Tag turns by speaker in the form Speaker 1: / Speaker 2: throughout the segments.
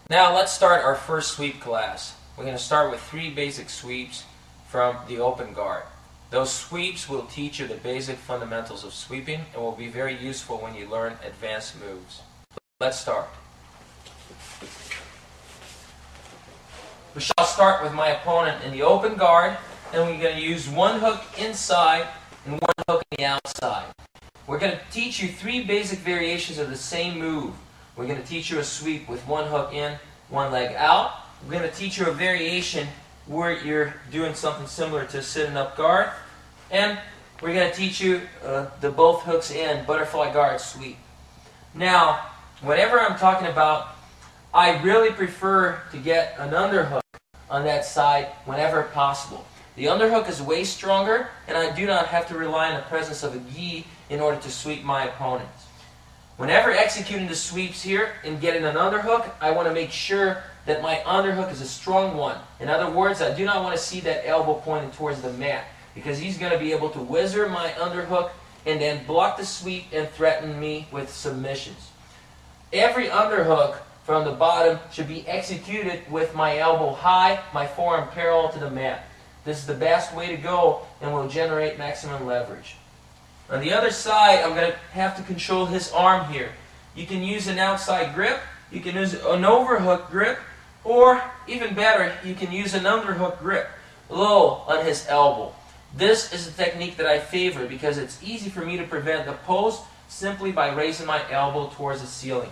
Speaker 1: Now let's start our first sweep class. We're going to start with 3 basic sweeps from the open guard. Those sweeps will teach you the basic fundamentals of sweeping and will be very useful when you learn advanced moves. Let's start. We shall start with my opponent in the open guard, and we're going to use one hook inside and one hook on the outside. We're going to teach you 3 basic variations of the same move. We're going to teach you a sweep with one hook in, one leg out. We're going to teach you a variation where you're doing something similar to a sitting up guard. And we're going to teach you the both hooks in butterfly guard sweep. Now, whenever I'm talking about, I really prefer to get an underhook on that side whenever possible. The underhook is way stronger, and I do not have to rely on the presence of a gi in order to sweep my opponents. Whenever executing the sweeps here and getting an underhook, I want to make sure that my underhook is a strong one. In other words, I do not want to see that elbow pointing towards the mat, because he's going to be able to whizzer my underhook and then block the sweep and threaten me with submissions. Every underhook from the bottom should be executed with my elbow high, my forearm parallel to the mat. This is the best way to go and will generate maximum leverage. On the other side, I'm going to have to control his arm here. You can use an outside grip, you can use an overhook grip, or even better, you can use an underhook grip low on his elbow. This is a technique that I favor because it's easy for me to prevent the post simply by raising my elbow towards the ceiling.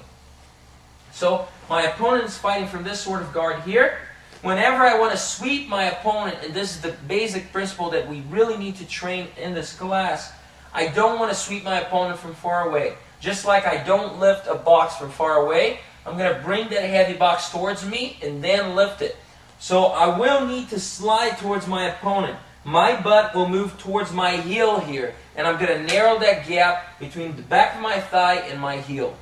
Speaker 1: So my opponent is fighting from this sort of guard here. Whenever I want to sweep my opponent, and this is the basic principle that we really need to train in this class, I don't want to sweep my opponent from far away. Just like I don't lift a box from far away, I'm going to bring that heavy box towards me and then lift it. So I will need to slide towards my opponent. My butt will move towards my heel here, and I'm going to narrow that gap between the back of my thigh and my heel.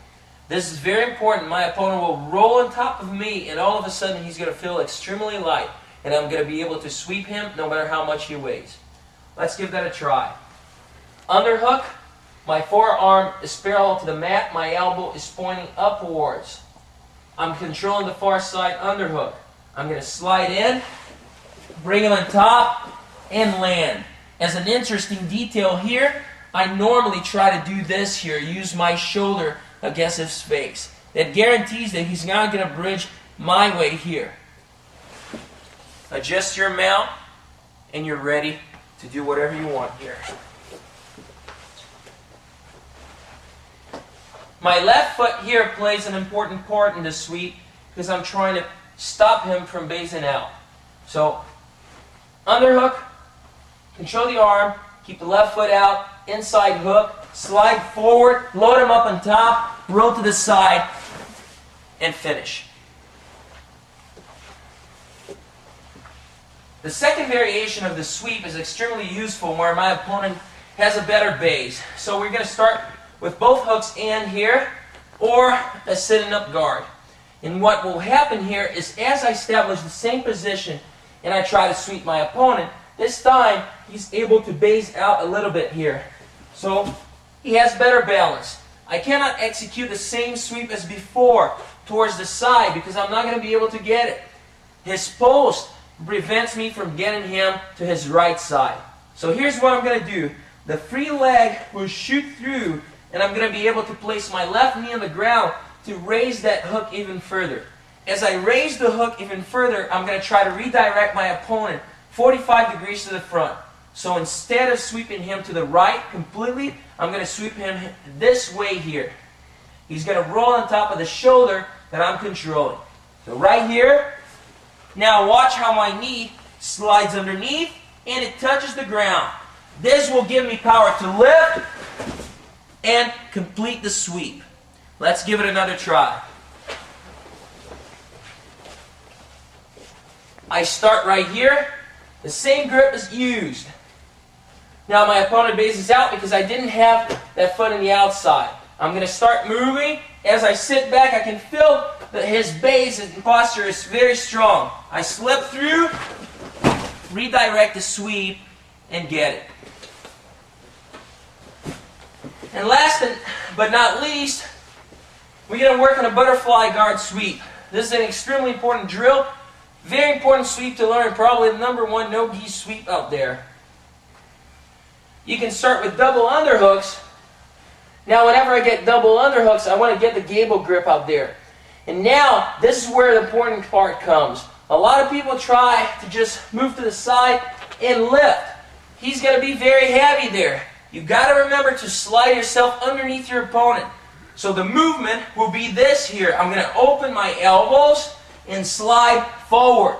Speaker 1: This is very important. My opponent will roll on top of me, and all of a sudden he's going to feel extremely light, and I'm going to be able to sweep him no matter how much he weighs. Let's give that a try. Underhook, my forearm is parallel to the mat, my elbow is pointing upwards. I'm controlling the far side underhook. I'm going to slide in, bring him on top, and land. As an interesting detail here, I normally try to do this here, use my shoulder against his face. That guarantees that he's not going to bridge my way here. Adjust your mount, and you're ready to do whatever you want here. My left foot here plays an important part in this sweep because I'm trying to stop him from basing out. So, underhook, control the arm, keep the left foot out, inside hook, slide forward, load him up on top, roll to the side, and finish. The second variation of the sweep is extremely useful where my opponent has a better base. So we're going to start with both hooks in here, or a sitting up guard. And what will happen here is as I establish the same position and I try to sweep my opponent, this time he's able to base out a little bit here. So he has better balance. I cannot execute the same sweep as before towards the side because I'm not going to be able to get it. His post prevents me from getting him to his right side. So here's what I'm going to do. The free leg will shoot through, and I'm going to be able to place my left knee on the ground to raise that hook even further. As I raise the hook even further, I'm going to try to redirect my opponent 45 degrees to the front. So instead of sweeping him to the right completely, I'm going to sweep him this way here. He's going to roll on top of the shoulder that I'm controlling. So right here, now watch how my knee slides underneath and it touches the ground. This will give me power to lift and complete the sweep. Let's give it another try. I start right here. The same grip is used. Now my opponent bases out because I didn't have that foot on the outside. I'm going to start moving. As I sit back, I can feel that his base and posture is very strong. I slip through, redirect the sweep, and get it. And last but not least, we're going to work on a butterfly guard sweep. This is an extremely important drill. Very important sweep to learn. Probably the #1 no-gi sweep out there. You can start with double underhooks. Now whenever I get double underhooks, I want to get the gable grip out there. And now, this is where the important part comes. A lot of people try to just move to the side and lift. He's going to be very heavy there. You've got to remember to slide yourself underneath your opponent. So the movement will be this here. I'm going to open my elbows and slide forward.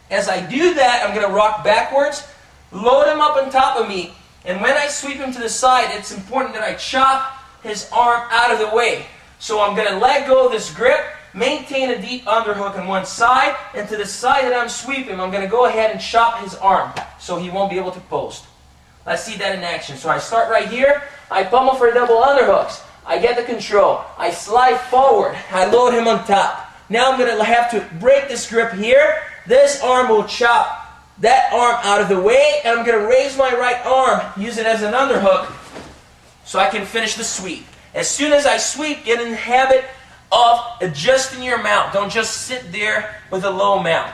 Speaker 1: As I do that, I'm going to rock backwards, load him up on top of me, and when I sweep him to the side, it's important that I chop his arm out of the way. So I'm going to let go of this grip, maintain a deep underhook on one side, and to the side that I'm sweeping, I'm going to go ahead and chop his arm so he won't be able to post. Let's see that in action. So I start right here, I pummel for double underhooks. I get the control. I slide forward. I load him on top. Now I'm going to have to break this grip here. This arm will chop that arm out of the way, and I'm going to raise my right arm, use it as an underhook, so I can finish the sweep. As soon as I sweep, get in the habit of adjusting your mount. Don't just sit there with a low mount.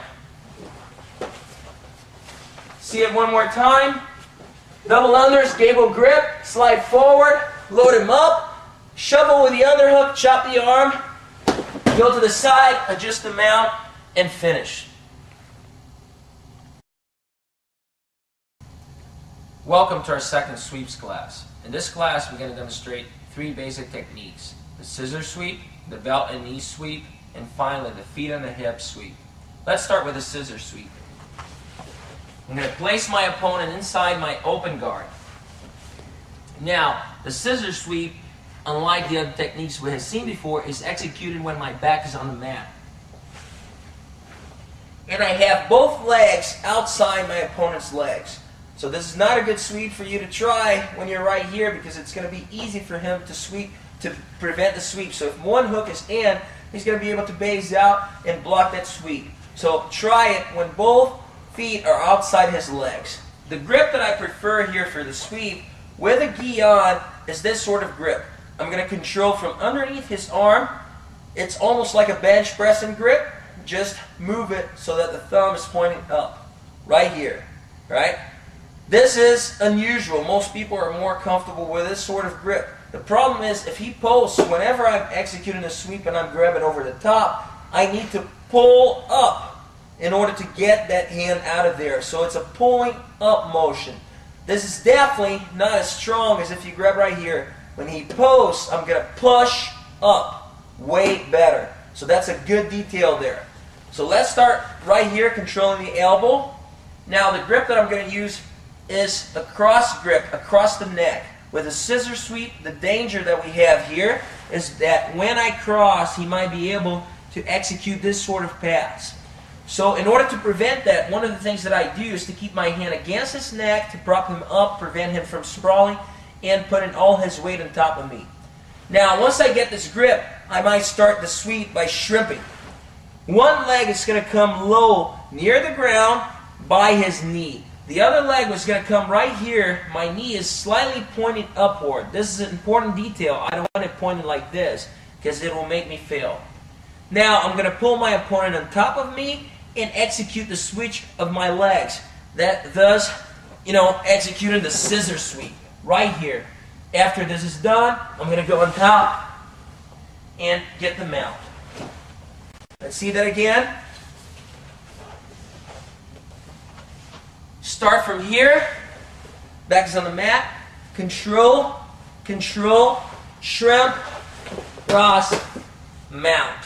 Speaker 1: See it one more time. Double unders, gable grip, slide forward, load him up, shovel with the underhook, chop the arm, go to the side, adjust the mount, and finish. Welcome to our second sweeps class. In this class, we're going to demonstrate 3 basic techniques: the scissor sweep, the belt and knee sweep, and finally the feet on the hip sweep. Let's start with the scissor sweep. I'm going to place my opponent inside my open guard. Now, the scissor sweep, unlike the other techniques we have seen before, is executed when my back is on the mat. And I have both legs outside my opponent's legs. So this is not a good sweep for you to try when you're right here, because it's going to be easy for him to sweep, to prevent the sweep. So if one hook is in, he's going to be able to base out and block that sweep. So try it when both feet are outside his legs. The grip that I prefer here for the sweep with a gi on is this sort of grip. I'm going to control from underneath his arm. It's almost like a bench pressing grip. Just move it so that the thumb is pointing up. Right here. Right? This is unusual. Most people are more comfortable with this sort of grip. The problem is, if he posts, whenever I'm executing a sweep and I'm grabbing over the top, I need to pull up in order to get that hand out of there. So it's a pulling up motion. This is definitely not as strong as if you grab right here. When he posts, I'm going to push up. Way better. So that's a good detail there. So let's start right here, controlling the elbow. Now the grip that I'm going to use is a cross grip across the neck. With a scissor sweep, the danger that we have here is that when I cross, he might be able to execute this sort of pass. So in order to prevent that, one of the things that I do is to keep my hand against his neck to prop him up, prevent him from sprawling, and putting all his weight on top of me. Now, once I get this grip, I might start the sweep by shrimping. One leg is going to come low near the ground by his knee. The other leg was going to come right here. My knee is slightly pointing upward. This is an important detail. I don't want it pointed like this because it will make me fail. Now I'm going to pull my opponent on top of me and execute the switch of my legs. That thus, executing the scissor sweep right here. After this is done, I'm going to go on top and get the mount. Let's see that again. Start from here, back is on the mat, control, control, shrimp, cross, mount.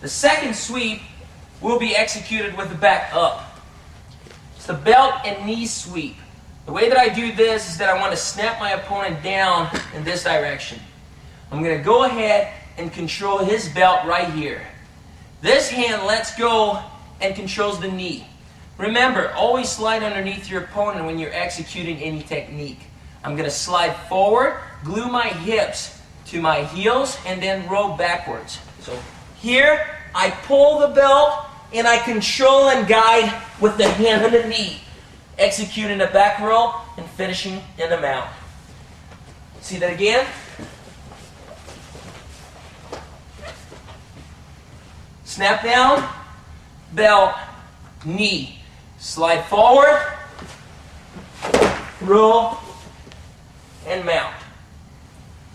Speaker 1: The second sweep will be executed with the back up. It's the belt and knee sweep. The way that I do this is that I want to snap my opponent down in this direction. I'm going to go ahead and control his belt right here. This hand lets go and controls the knee. Remember, always slide underneath your opponent when you're executing any technique. I'm going to slide forward, glue my hips to my heels, and then roll backwards. So here, I pull the belt, and I control and guide with the hand and the knee, executing a back roll and finishing in the mount. See that again? Snap down, belt, knee. Slide forward, roll, and mount.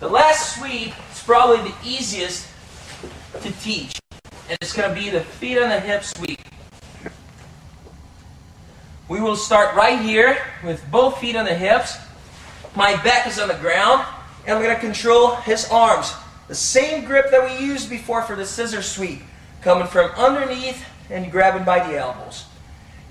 Speaker 1: The last sweep is probably the easiest to teach, and it's going to be the feet on the hip sweep. We will start right here with both feet on the hips. My back is on the ground, and I'm going to control his arms. The same grip that we used before for the scissor sweep, coming from underneath and grabbing by the elbows.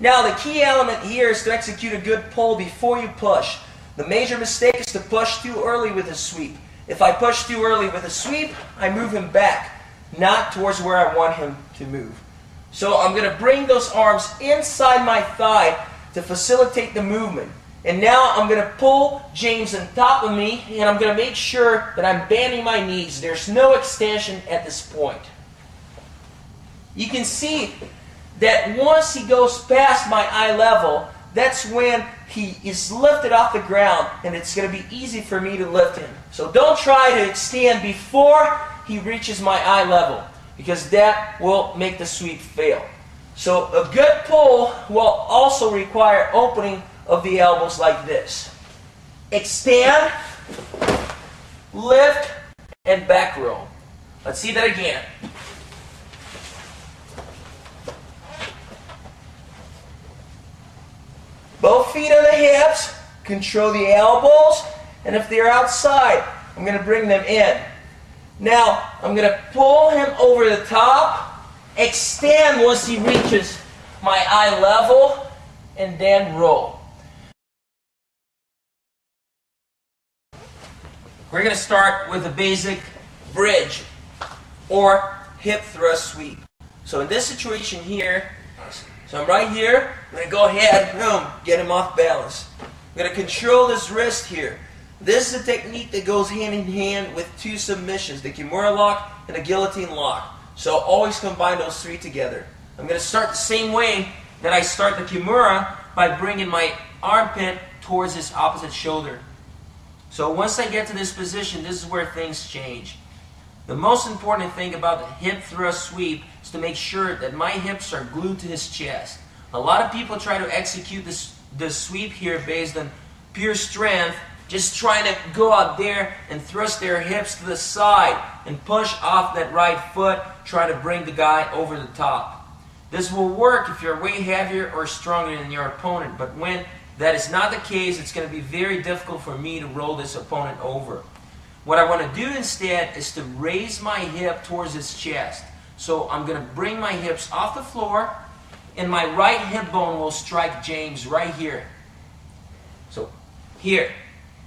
Speaker 1: Now the key element here is to execute a good pull before you push. The major mistake is to push too early with a sweep. If I push too early with a sweep, I move him back, not towards where I want him to move. So I'm going to bring those arms inside my thigh to facilitate the movement. And now I'm going to pull James on top of me, and I'm going to make sure that I'm bending my knees. There's no extension at this point. You can see that once he goes past my eye level, that's when he is lifted off the ground, and it's going to be easy for me to lift him. So don't try to extend before he reaches my eye level, because that will make the sweep fail. So a good pull will also require opening of the elbows like this. Extend, lift, and back roll. Let's see that again. Both feet on the hips, control the elbows, and if they're outside, I'm going to bring them in. Now, I'm going to pull him over the top, extend once he reaches my eye level, and then roll. We're going to start with a basic bridge or hip thrust sweep. So in this situation here, so I'm right here, I'm going to go ahead, boom, get him off balance. I'm going to control this wrist here. This is a technique that goes hand in hand with two submissions, the Kimura lock and the guillotine lock. So always combine those three together. I'm going to start the same way that I start the Kimura, by bringing my armpit towards his opposite shoulder. So once I get to this position, this is where things change. The most important thing about the hip thrust sweep is to make sure that my hips are glued to his chest. A lot of people try to execute this sweep here based on pure strength, just trying to go out there and thrust their hips to the side and push off that right foot, trying to bring the guy over the top. This will work if you're way heavier or stronger than your opponent, but when that is not the case, it's going to be very difficult for me to roll this opponent over. What I want to do instead is to raise my hip towards his chest. So I'm going to bring my hips off the floor, and my right hip bone will strike James right here. So here.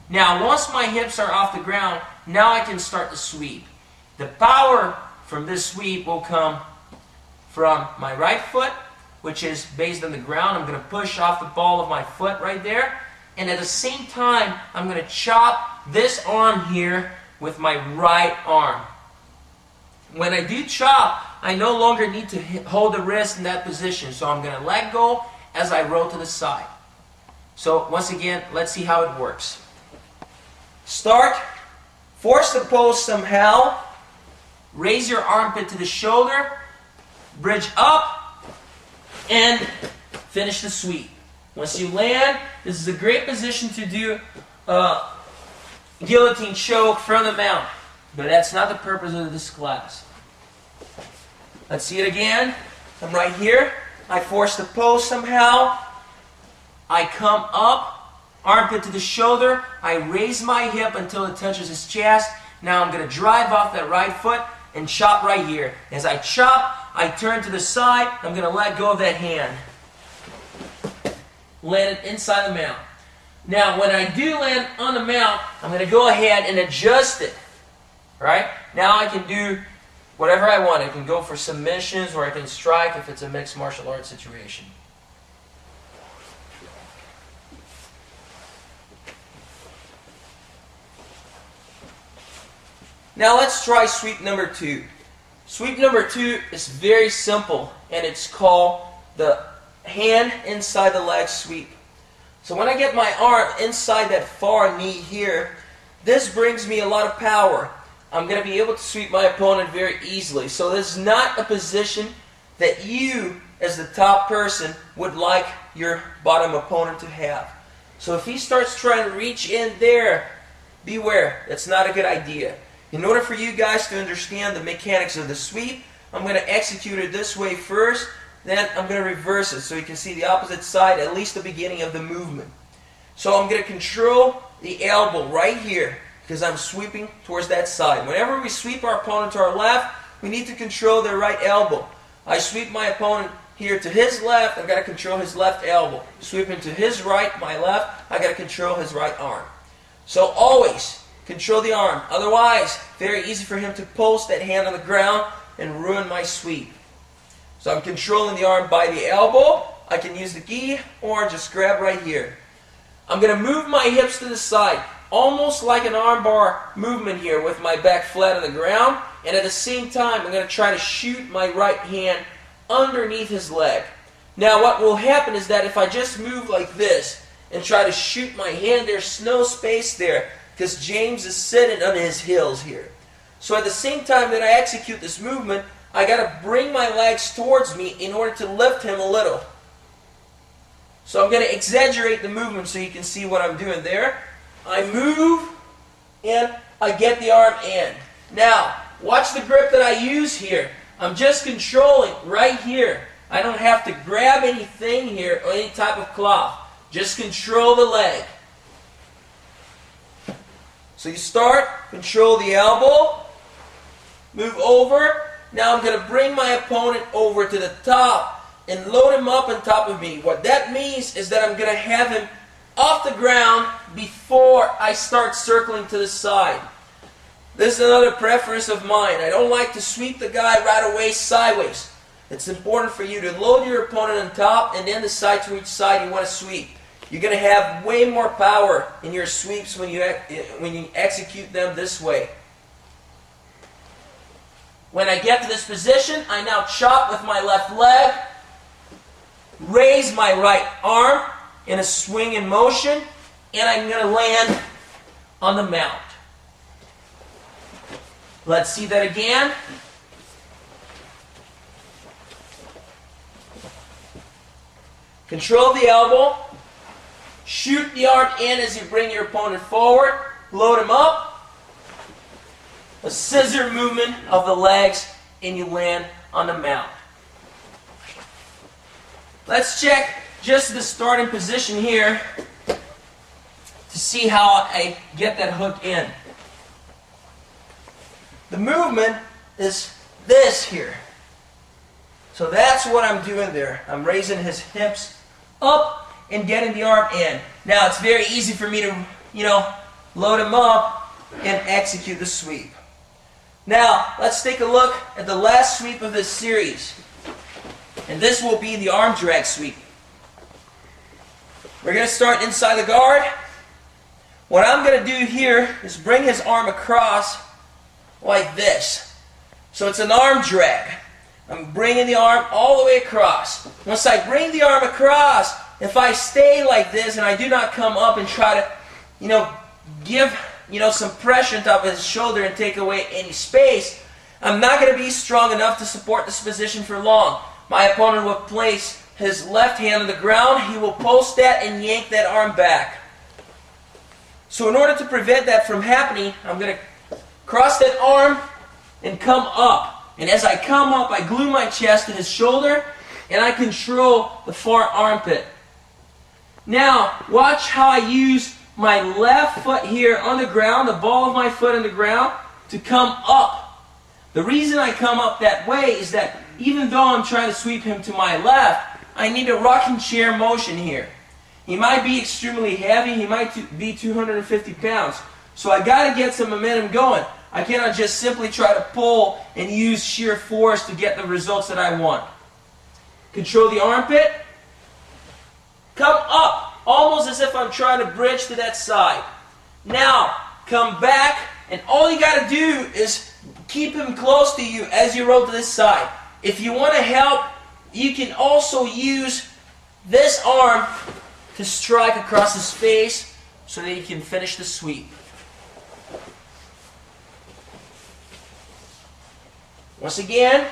Speaker 1: Now once my hips are off the ground, now I can start the sweep. The power from this sweep will come from my right foot, which is based on the ground. I'm going to push off the ball of my foot right there. And at the same time, I'm going to chop this arm here with my right arm. When I do chop, I no longer need to hold the wrist in that position. So I'm going to let go as I roll to the side. So once again, let's see how it works. Start, force the pose somehow, raise your armpit to the shoulder, bridge up, and finish the sweep. Once you land, this is a great position to do a guillotine choke from the mount. But that's not the purpose of this class. Let's see it again. I'm right here. I force the pose somehow. I come up, armpit to the shoulder. I raise my hip until it touches his chest. Now I'm going to drive off that right foot and chop right here. As I chop, I turn to the side. I'm going to let go of that hand. Land it inside the mount. Now, when I do land on the mount, I'm going to go ahead and adjust it. Right? Now I can do whatever I want. I can go for submissions, or I can strike if it's a mixed martial arts situation. Now let's try sweep number 2. Sweep number 2 is very simple, and it's called the hand inside the leg sweep. So when I get my arm inside that far knee here, this brings me a lot of power. I'm going to be able to sweep my opponent very easily. So this is not a position that you, as the top person, would like your bottom opponent to have. So if he starts trying to reach in there, beware. That's not a good idea. In order for you guys to understand the mechanics of the sweep, I'm going to execute it this way first, then I'm going to reverse it so you can see the opposite side, at least the beginning of the movement. So I'm going to control the elbow right here because I'm sweeping towards that side. Whenever we sweep our opponent to our left, we need to control their right elbow. I sweep my opponent here to his left, I've got to control his left elbow. Sweep him to his right, my left, I've got to control his right arm. So always control the arm. Otherwise, very easy for him to post that hand on the ground and ruin my sweep. So I'm controlling the arm by the elbow. I can use the gi or just grab right here. I'm going to move my hips to the side, almost like an arm bar movement here with my back flat on the ground. And at the same time, I'm going to try to shoot my right hand underneath his leg. Now what will happen is that if I just move like this and try to shoot my hand, there's no space there because James is sitting on his heels here. So at the same time that I execute this movement, I got to bring my legs towards me in order to lift him a little. So I'm going to exaggerate the movement so you can see what I'm doing there. I move and I get the arm in. Now, watch the grip that I use here. I'm just controlling right here. I don't have to grab anything here or any type of cloth. Just control the leg. So you start, control the elbow, move over. Now I'm going to bring my opponent over to the top and load him up on top of me. What that means is that I'm going to have him off the ground before I start circling to the side. This is another preference of mine. I don't like to sweep the guy right away sideways. It's important for you to load your opponent on top and then decide to which side you want to sweep. You're going to have way more power in your sweeps when you execute them this way. When I get to this position, I now chop with my left leg, raise my right arm in a swing in motion, and I'm going to land on the mount. Let's see that again. Control the elbow. Shoot the arm in as you bring your opponent forward. Load him up. A scissor movement of the legs, and you land on the mount. Let's check just the starting position here to see how I get that hook in. The movement is this here. So that's what I'm doing there. I'm raising his hips up and getting the arm in. Now it's very easy for me to, load him up and execute the sweep. Now let's take a look at the last sweep of this series. And this will be the arm drag sweep. We're going to start inside the guard. What I'm going to do here is bring his arm across like this. So it's an arm drag. I'm bringing the arm all the way across. Once I bring the arm across, if I stay like this and I do not come up and try to, give, some pressure on top of his shoulder and take away any space, I'm not going to be strong enough to support this position for long. My opponent will place his left hand on the ground. He will post that and yank that arm back. So in order to prevent that from happening, I'm going to cross that arm and come up. And as I come up, I glue my chest to his shoulder and I control the far armpit. Now, watch how I use my left foot here on the ground, the ball of my foot on the ground, to come up. The reason I come up that way is that even though I'm trying to sweep him to my left, I need a rocking chair motion here. He might be extremely heavy, he might be 250 pounds. So I got to get some momentum going. I cannot just simply try to pull and use sheer force to get the results that I want. Control the armpit. Come up, almost as if I'm trying to bridge to that side. Now, come back, and all you got to do is keep him close to you as you roll to this side. If you want to help, you can also use this arm to strike across his face so that you can finish the sweep. Once again,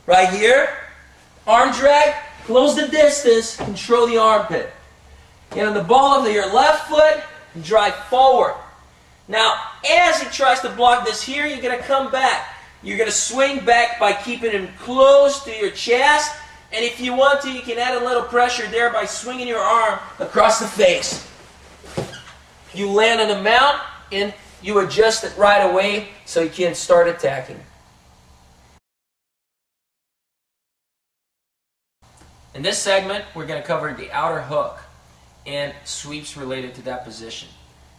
Speaker 1: right here, arm drag, close the distance, control the armpit. And on the ball of your left foot, drive forward. Now, as he tries to block this here, you're going to come back. You're going to swing back by keeping him close to your chest. And if you want to, you can add a little pressure there by swinging your arm across the face. You land on the mount, and you adjust it right away so you can start attacking. In this segment, we're going to cover the outer hook and sweeps related to that position.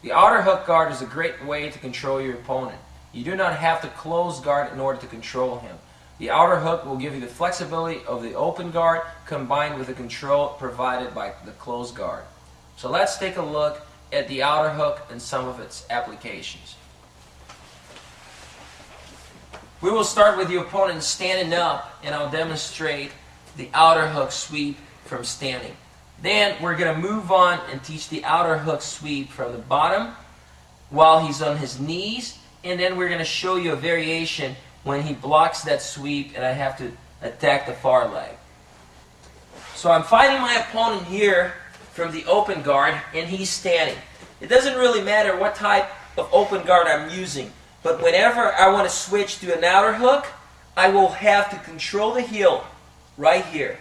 Speaker 1: The outer hook guard is a great way to control your opponent. You do not have to close guard in order to control him. The outer hook will give you the flexibility of the open guard combined with the control provided by the closed guard. So let's take a look at the outer hook and some of its applications. We will start with the opponent standing up, and I'll demonstrate the outer hook sweep from standing. Then we're going to move on and teach the outer hook sweep from the bottom while he's on his knees, and then we're going to show you a variation when he blocks that sweep and I have to attack the far leg. So I'm fighting my opponent here from the open guard, and he's standing. It doesn't really matter what type of open guard I'm using, but whenever I want to switch to an outer hook, I will have to control the heel right here.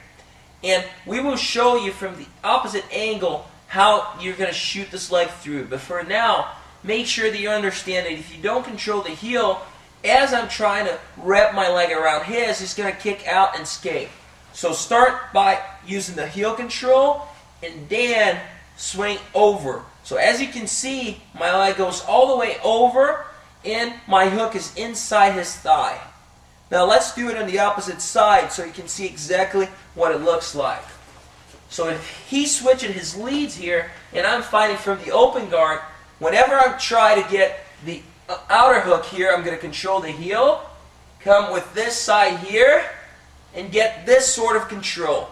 Speaker 1: And we will show you from the opposite angle how you're going to shoot this leg through. But for now, make sure that you understand that if you don't control the heel, as I'm trying to wrap my leg around his, he's going to kick out and escape. So start by using the heel control and then swing over. So as you can see, my leg goes all the way over and my hook is inside his thigh. Now let's do it on the opposite side so you can see exactly what it looks like. So if he's switching his leads here and I'm fighting from the open guard, whenever I try to get the outer hook here, I'm going to control the heel, come with this side here, and get this sort of control.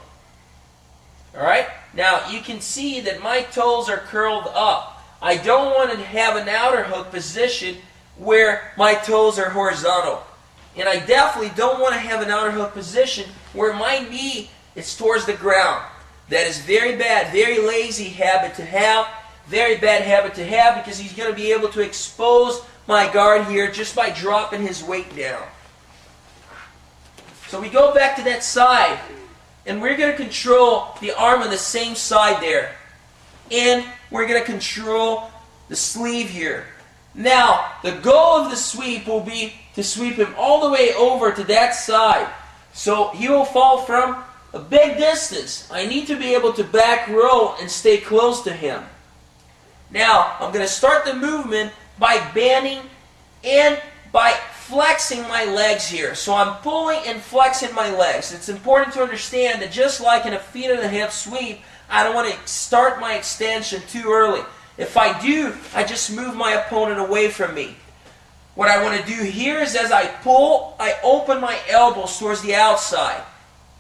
Speaker 1: Alright? Now you can see that my toes are curled up. I don't want to have an outer hook position where my toes are horizontal. And I definitely don't want to have an outer hook position where my knee is towards the ground. That is very bad, very lazy habit to have, very bad habit to have, because he's going to be able to expose my guard here just by dropping his weight down. So we go back to that side, and we're going to control the arm on the same side there. And we're going to control the sleeve here. Now, the goal of the sweep will be to sweep him all the way over to that side. So he will fall from a big distance. I need to be able to back row and stay close to him. Now, I'm going to start the movement by bending and by flexing my legs here. So I'm pulling and flexing my legs. It's important to understand that just like in a feet and a hip sweep, I don't want to start my extension too early. If I do, I just move my opponent away from me. What I want to do here is as I pull, I open my elbows towards the outside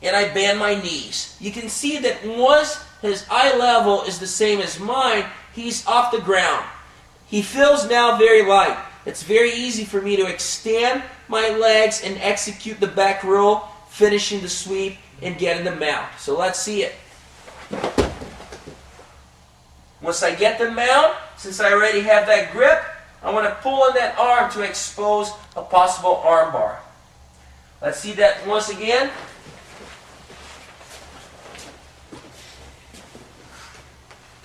Speaker 1: and I bend my knees. You can see that once his eye level is the same as mine, he's off the ground. He feels now very light. It's very easy for me to extend my legs and execute the back row, finishing the sweep and getting the mount. So let's see it. Once I get the mount, since I already have that grip, I want to pull on that arm to expose a possible arm bar. Let's see that once again.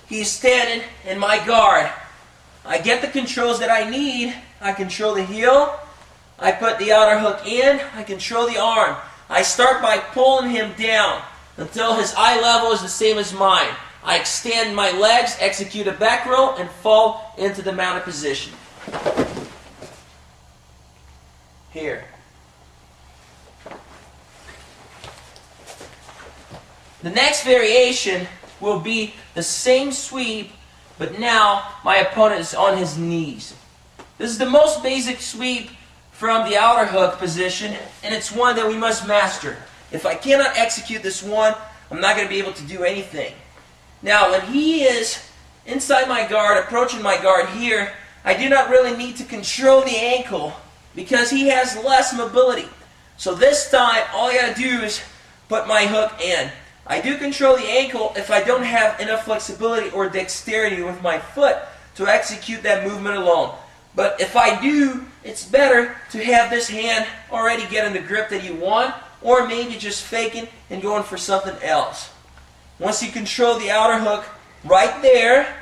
Speaker 1: He's standing in my guard. I get the controls that I need. I control the heel. I put the outer hook in. I control the arm. I start by pulling him down until his eye level is the same as mine. I extend my legs, execute a back row, and fall into the mounted position. Here. The next variation will be the same sweep, but now my opponent is on his knees. This is the most basic sweep from the outer hook position, and it's one that we must master. If I cannot execute this one, I'm not going to be able to do anything. Now, when he is inside my guard, approaching my guard here, I do not really need to control the ankle
Speaker 2: because he has less mobility. So this time, all I got to do is put my hook in. I do control the ankle if I don't have enough flexibility or dexterity with my foot to execute that movement alone. But if I do, it's better to have this hand already get in the grip that you want, or maybe just faking and going for something else. Once you control the outer hook right there,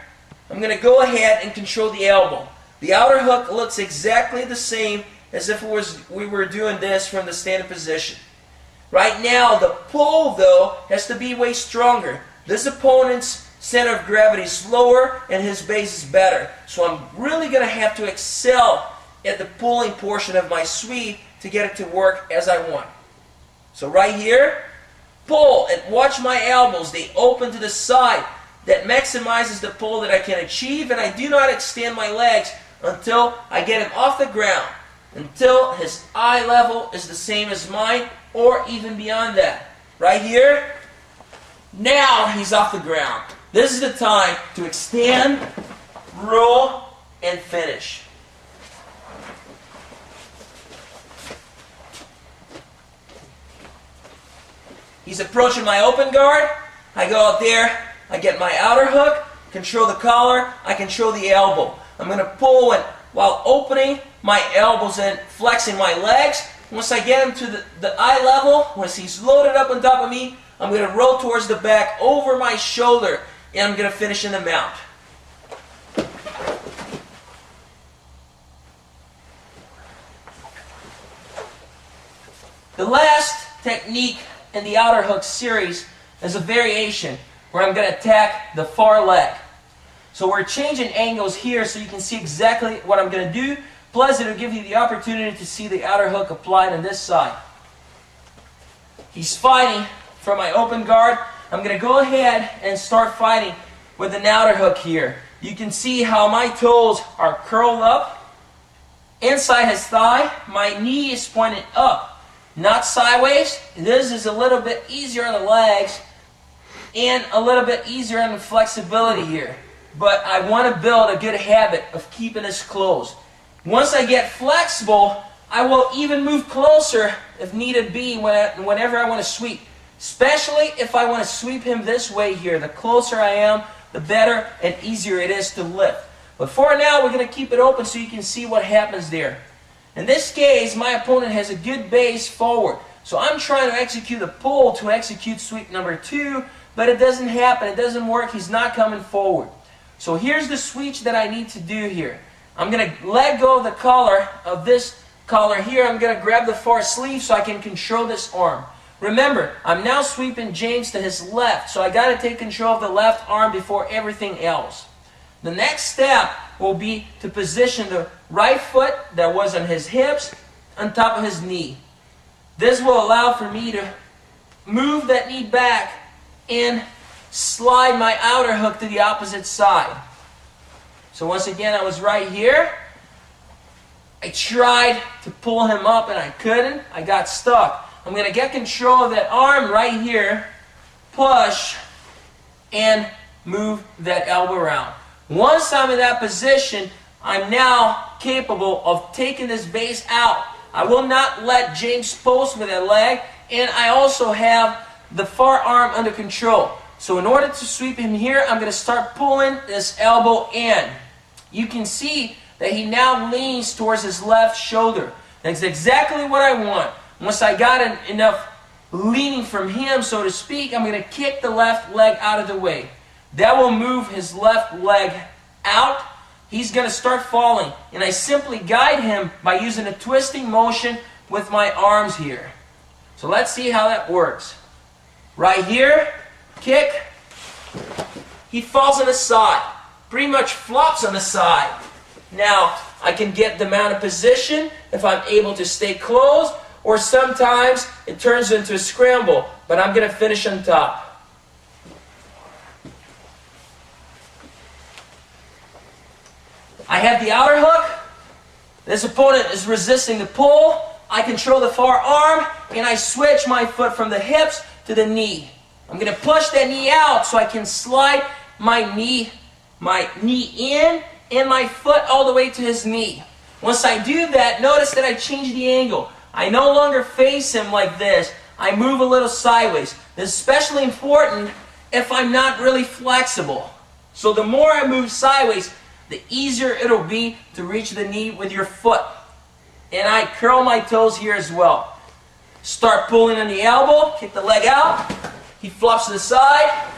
Speaker 2: I'm going to go ahead and control the elbow. The outer hook looks exactly the same as if we were doing this from the standing position. Right now, the pull, though, has to be way stronger. This opponent's center of gravity is lower and his base is better. So I'm really going to have to excel at the pulling portion of my sweep to get it to work as I want. So right here, pull, and watch my elbows. They open to the side. That maximizes the pull that I can achieve, and I do not extend my legs until I get him off the ground, until his eye level is the same as mine, or even beyond that. Right here, now he's off the ground. This is the time to extend, roll, and finish. He's approaching my open guard. I go out there, I get my outer hook, control the collar, I control the elbow. I'm going to pull and while opening my elbows and flexing my legs. Once I get him to the eye level, once he's loaded up on top of me, I'm going to roll towards the back over my shoulder, and I'm going to finish in the mount. The last technique in the outer hook series is a variation where I'm going to attack the far leg. So we're changing angles here so you can see exactly what I'm going to do, plus it'll give you the opportunity to see the outer hook applied on this side. He's fighting from my open guard. I'm going to go ahead and start fighting with an outer hook here. You can see how my toes are curled up inside his thigh. My knee is pointed up, not sideways. This is a little bit easier on the legs and a little bit easier on the flexibility here. But I want to build a good habit of keeping this closed. Once I get flexible, I will even move closer if needed be whenever I want to sweep. Especially if I want to sweep him this way here. The closer I am, the better and easier it is to lift. But for now, we're going to keep it open so you can see what happens there. In this case, my opponent has a good base forward. So I'm trying to execute a pull to execute sweep number 2, but it doesn't happen. It doesn't work. He's not coming forward. So here's the switch that I need to do here. I'm going to let go of the collar of this collar here. I'm going to grab the far sleeve so I can control this arm. Remember, I'm now sweeping James to his left, so I got to take control of the left arm before everything else. The next step will be to position the right foot that was on his hips on top of his knee. This will allow for me to move that knee back and slide my outer hook to the opposite side. So once again, I was right here. I tried to pull him up and I couldn't. I got stuck. I'm going to get control of that arm right here, push, and move that elbow around. Once I'm in that position, I'm now capable of taking this base out. I will not let James post with that leg, and I also have the far arm under control. So in order to sweep him here, I'm going to start pulling this elbow in. You can see that he now leans towards his left shoulder. That's exactly what I want. Once I got enough leaning from him, so to speak, I'm going to kick the left leg out of the way. That will move his left leg out. He's going to start falling, and I simply guide him by using a twisting motion with my arms here. So let's see how that works. Right here, kick. He falls on the side, pretty much flops on the side. Now, I can get the mount of position if I'm able to stay closed, or sometimes it turns into a scramble, but I'm going to finish on top. I have the outer hook. This opponent is resisting the pull. I control the far arm, and I switch my foot from the hips to the knee. I'm going to push that knee out so I can slide my knee in and my foot all the way to his knee. Once I do that, notice that I change the angle. I no longer face him like this. I move a little sideways. This is especially important if I'm not really flexible. So the more I move sideways, the easier it'll be to reach the knee with your foot. And I curl my toes here as well. Start pulling on the elbow, kick the leg out. He flops to the side,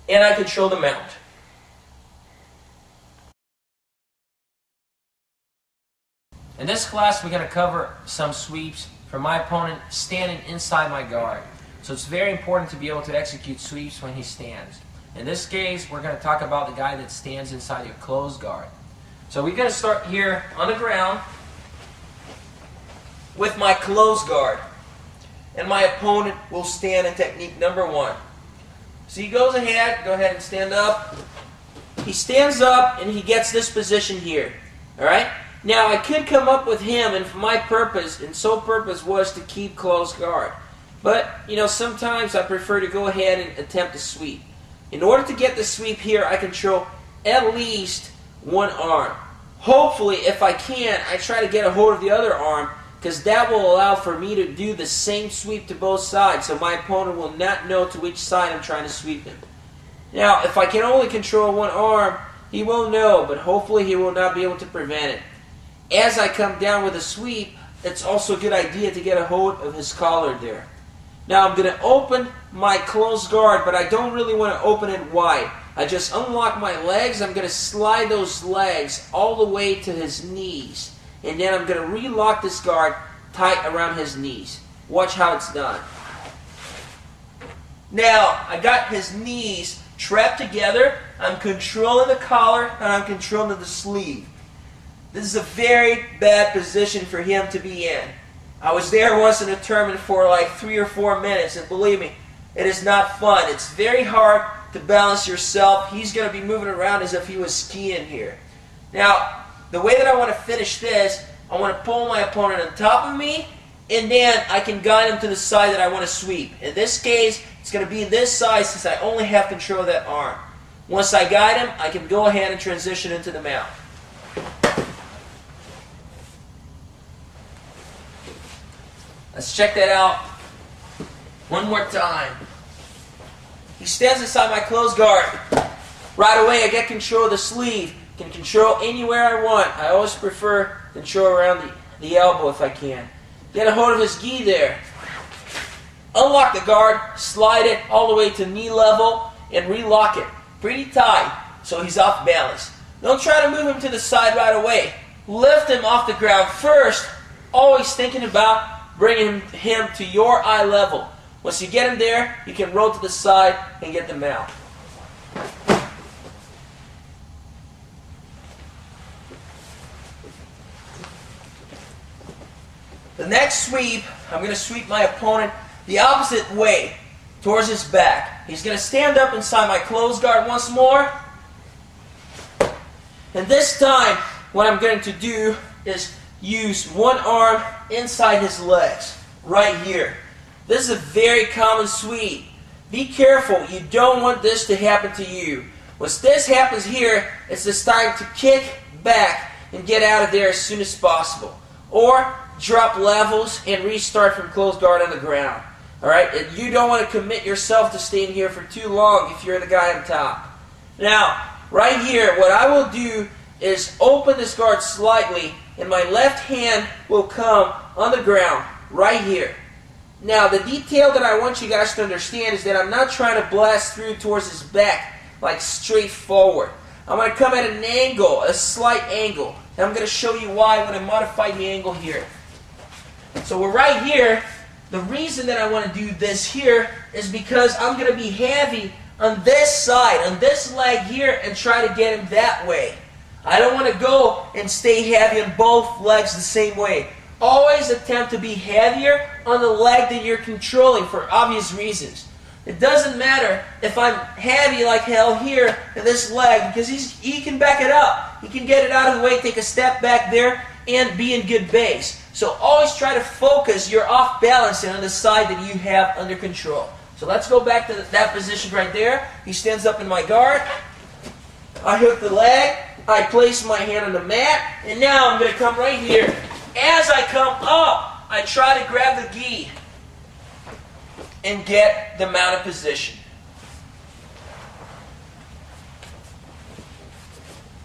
Speaker 2: and I control the mount. In this class, we're going to cover some sweeps for my opponent standing inside my guard. So it's very important to be able to execute sweeps when he stands. In this case, we're going to talk about the guy that stands inside your closed guard. So we're going to start here on the ground with my closed guard. And my opponent will stand in technique number 1. So he goes ahead, go ahead and stand up. He stands up and he gets this position here. Alright? Now I could come up with him, and for my purpose and sole purpose was to keep closed guard. But, you know, sometimes I prefer to go ahead and attempt a sweep. In order to get the sweep here, I control at least one arm. Hopefully, if I can, I try to get a hold of the other arm, because that will allow for me to do the same sweep to both sides, so my opponent will not know to which side I'm trying to sweep him. Now, if I can only control one arm, he will know, but hopefully he will not be able to prevent it. As I come down with a sweep, it's also a good idea to get a hold of his collar there. Now I'm going to open my closed guard, but I don't really want to open it wide. I just unlock my legs. I'm going to slide those legs all the way to his knees. And then I'm going to relock this guard tight around his knees. Watch how it's done. Now, I got his knees trapped together. I'm controlling the collar and I'm controlling the sleeve. This is a very bad position for him to be in. I was there once in a tournament for like 3 or 4 minutes, and believe me, it is not fun. It's very hard to balance yourself. He's going to be moving around as if he was skiing here. Now, the way that I want to finish this, I want to pull my opponent on top of me, and then I can guide him to the side that I want to sweep. In this case, it's going to be this side since I only have control of that arm. Once I guide him, I can go ahead and transition into the mount. Let's check that out one more time. He stands inside my closed guard. Right away, I get control of the sleeve. Can control anywhere I want. I always prefer control around the elbow if I can. Get a hold of his gi there. Unlock the guard, slide it all the way to knee level, and relock it. Pretty tight, so he's off balance. Don't try to move him to the side right away. Lift him off the ground first, always thinking about bringing him to your eye level. Once you get him there, you can roll to the side and get the mount. The next sweep, I'm going to sweep my opponent the opposite way, towards his back. He's going to stand up inside my closed guard once more. And this time, what I'm going to do is use one arm inside his legs, right here. This is a very common sweep. Be careful, you don't want this to happen to you. Once this happens here, it's just time to kick back and get out of there as soon as possible. Or drop levels and restart from closed guard on the ground. Alright, and you don't want to commit yourself to staying here for too long if you're the guy on top. Now, right here, what I will do is open this guard slightly, and my left hand will come on the ground, right here. Now, the detail that I want you guys to understand is that I'm not trying to blast through towards his back, like straight forward. I'm going to come at an angle, a slight angle. And I'm going to show you why when I modify the angle here. So we're right here. The reason that I want to do this here is because I'm going to be heavy on this side, on this leg here, and try to get him that way. I don't want to go and stay heavy on both legs the same way. Always attempt to be heavier on the leg that you're controlling for obvious reasons. It doesn't matter if I'm heavy like hell here in this leg, because he can back it up. He can get it out of the way, take a step back there, and be in good base. So always try to focus your off balancing on the side that you have under control. So let's go back to that position right there. He stands up in my guard. I hook the leg, I place my hand on the mat, and now I'm going to come right here. As I come up, I try to grab the gi and get the mounted position.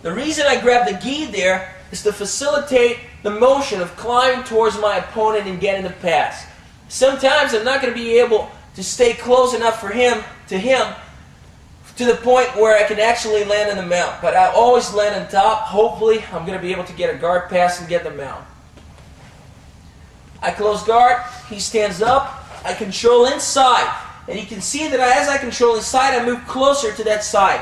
Speaker 2: The reason I grab the gi there is to facilitate the motion of climbing towards my opponent and getting the pass. Sometimes I'm not going to be able to stay close enough for him to the point where I can actually land in the mount. But I always land on top. Hopefully, I'm going to be able to get a guard pass and get the mount. I close guard. He stands up. I control inside. And you can see that as I control inside, I move closer to that side.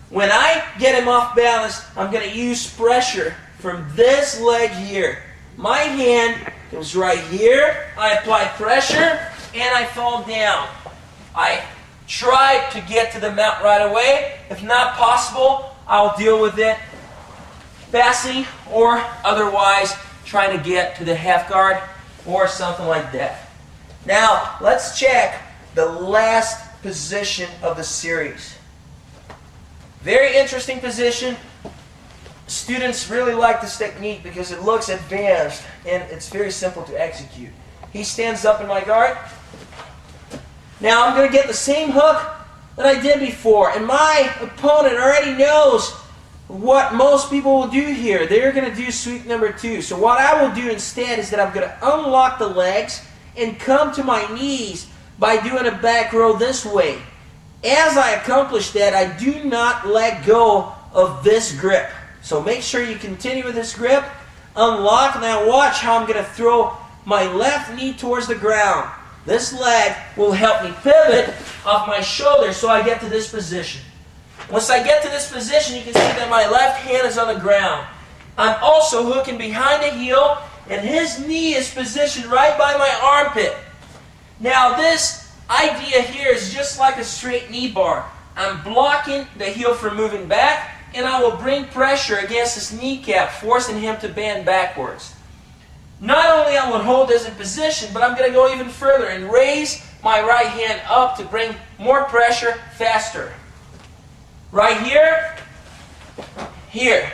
Speaker 2: When I get him off balance, I'm going to use pressure from this leg here. My hand goes right here. I apply pressure, and I fall down. I try to get to the mount right away. If not possible, I'll deal with it passing or otherwise trying to get to the half guard or something like that. Now, let's check the last position of the series. Very interesting position. Students really like this technique because it looks advanced and it's very simple to execute. He stands up in my guard. Now I'm going to get the same hook that I did before, and my opponent already knows what most people will do here. They're going to do sweep number 2. So what I will do instead is that I'm going to unlock the legs and come to my knees by doing a back row this way. As I accomplish that, I do not let go of this grip. So make sure you continue with this grip. Unlock. Now watch how I'm going to throw my left knee towards the ground. This leg will help me pivot off my shoulder so I get to this position. Once I get to this position, you can see that my left hand is on the ground. I'm also hooking behind the heel, and his knee is positioned right by my armpit. Now this idea here is just like a straight knee bar. I'm blocking the heel from moving back, and I will bring pressure against his kneecap, forcing him to bend backwards. Not only I would hold this in position, but I'm going to go even further and raise my right hand up to bring more pressure faster. Right here, here.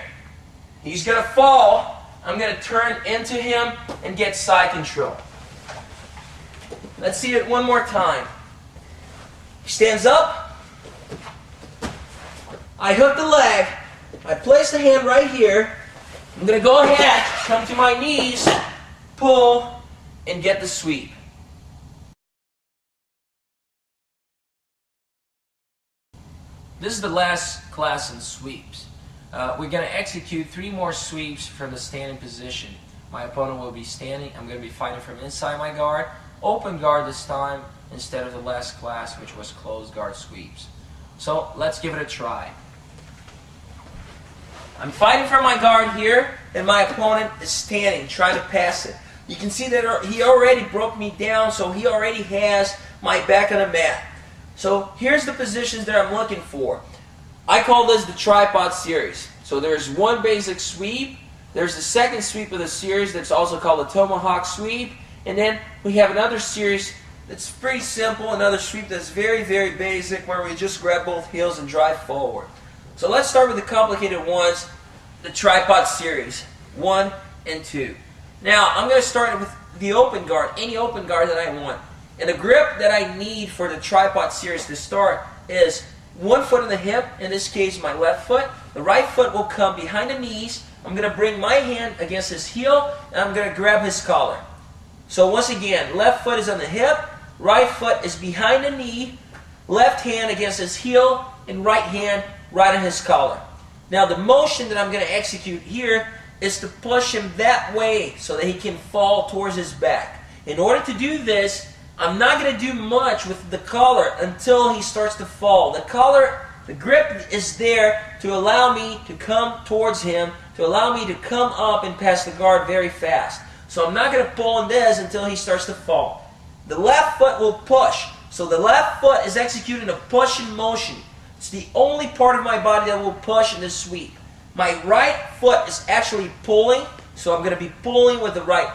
Speaker 2: He's going to fall. I'm going to turn into him and get side control. Let's see it one more time. He stands up. I hook the leg. I place the hand right here. I'm going to go ahead, come to my knees, pull, and get the sweep. This is the last class in sweeps. We're going to execute 3 more sweeps from the standing position. My opponent will be standing. I'm going to be fighting from inside my guard. Open guard this time instead of the last class, which was closed guard sweeps. So let's give it a try. I'm fighting from my guard here, and my opponent is standing, trying to pass it. You can see that he already broke me down, so he already has my back on the mat. So here's the positions that I'm looking for. I call this the tripod series. So there's one basic sweep, there's the second sweep of the series that's also called the tomahawk sweep, and then we have another series that's pretty simple, another sweep that's very, very basic, where we just grab both heels and drive forward. So let's start with the complicated ones, the tripod series, 1 and 2. Now, I'm going to start with the open guard, any open guard that I want. And the grip that I need for the tripod series to start is 1 foot on the hip, in this case my left foot. The right foot will come behind the knees. I'm going to bring my hand against his heel, and I'm going to grab his collar. So once again, left foot is on the hip, right foot is behind the knee, left hand against his heel, and right hand right on his collar. Now the motion that I'm going to execute here is to push him that way so that he can fall towards his back. In order to do this, I'm not going to do much with the collar until he starts to fall. The collar, the grip is there to allow me to come towards him, to allow me to come up and pass the guard very fast. So I'm not going to pull on this until he starts to fall. The left foot will push. So the left foot is executing a pushing motion. It's the only part of my body that will push in this sweep. My right foot is actually pulling, so I'm going to be pulling with the right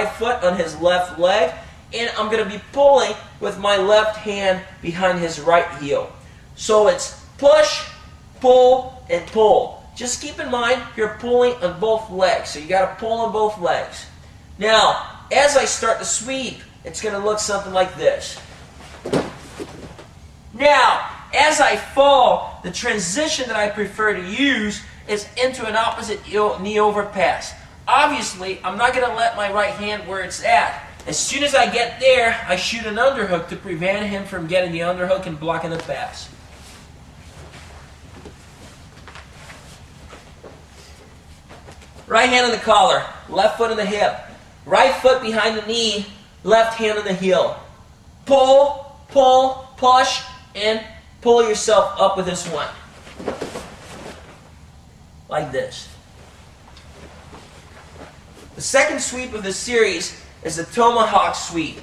Speaker 2: foot on his left leg, and I'm going to be pulling with my left hand behind his right heel. So it's push, pull, and pull. Just keep in mind you're pulling on both legs, so you got to pull on both legs. Now, as I start the sweep, it's going to look something like this. Now, as I fall, the transition that I prefer to use is into an opposite knee over pass. Obviously, I'm not going to let my right hand where it's at. As soon as I get there, I shoot an underhook to prevent him from getting the underhook and blocking the pass. Right hand on the collar, left foot on the hip. Right foot behind the knee, left hand on the heel. Pull, pull, push, and pull yourself up with this one. Like this. The second sweep of the series is the tomahawk sweep.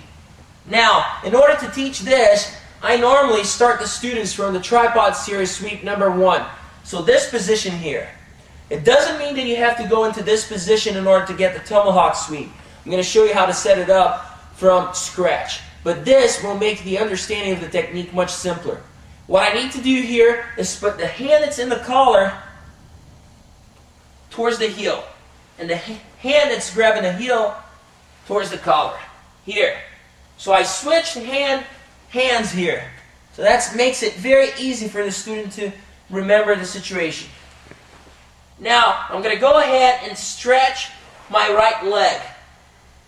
Speaker 2: Now, in order to teach this, I normally start the students from the tripod series sweep number 1. So this position here. It doesn't mean that you have to go into this position in order to get the tomahawk sweep. I'm going to show you how to set it up from scratch. But this will make the understanding of the technique much simpler. What I need to do here is put the hand that's in the collar towards the heel. And the hand that's grabbing the heel towards the collar. Here. So I switch hands here. So that makes it very easy for the student to remember the situation. Now, I'm going to go ahead and stretch my right leg.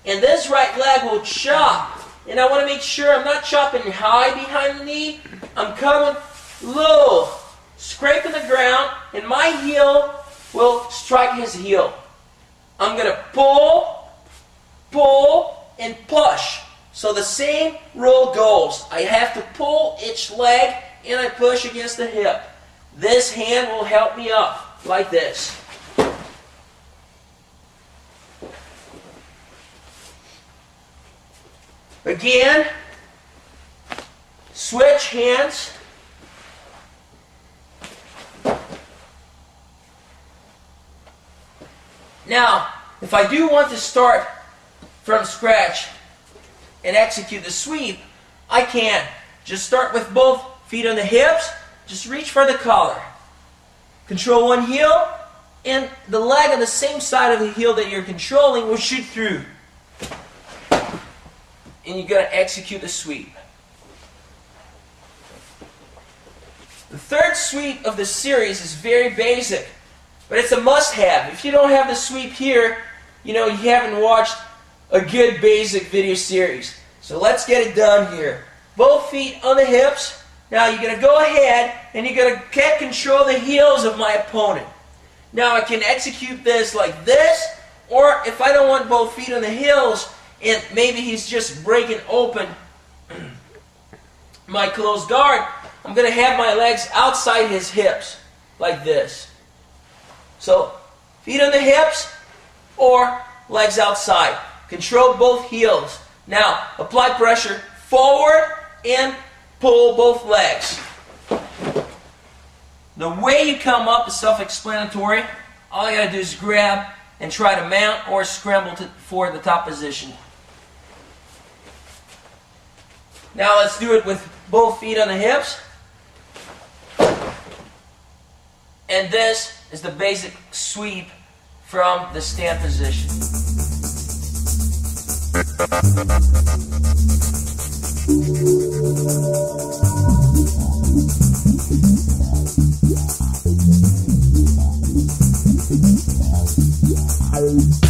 Speaker 2: And this right leg will chop. And I want to make sure I'm not chopping high behind the knee. I'm coming low, scraping the ground, and my heel will strike his heel. I'm going to pull, pull, and push. So the same rule goes. I have to pull each leg, and I push against the hip. This hand will help me up. Like this. Again, switch hands. Now, if I do want to start from scratch and execute the sweep, I can. Just start with both feet on the hips, just reach for the collar. Control one heel, and the leg on the same side of the heel that you're controlling will shoot through. And you're going to execute the sweep. The third sweep of the series is very basic, but it's a must-have. If you don't have the sweep here, you haven't watched a good basic video series. So let's get it done here. Both feet on the hips. Now you're going to go ahead and you're going to control the heels of my opponent. Now I can execute this like this, or if I don't want both feet on the heels and maybe he's just breaking open my closed guard, I'm going to have my legs outside his hips like this. So feet on the hips or legs outside. Control both heels. Now apply pressure forward and pull both legs. The way you come up is self-explanatory. All you got to do is grab and try to mount or scramble for the top position. Now let's do it with both feet on the hips. And this is the basic sweep from the stand position.
Speaker 3: Thank you.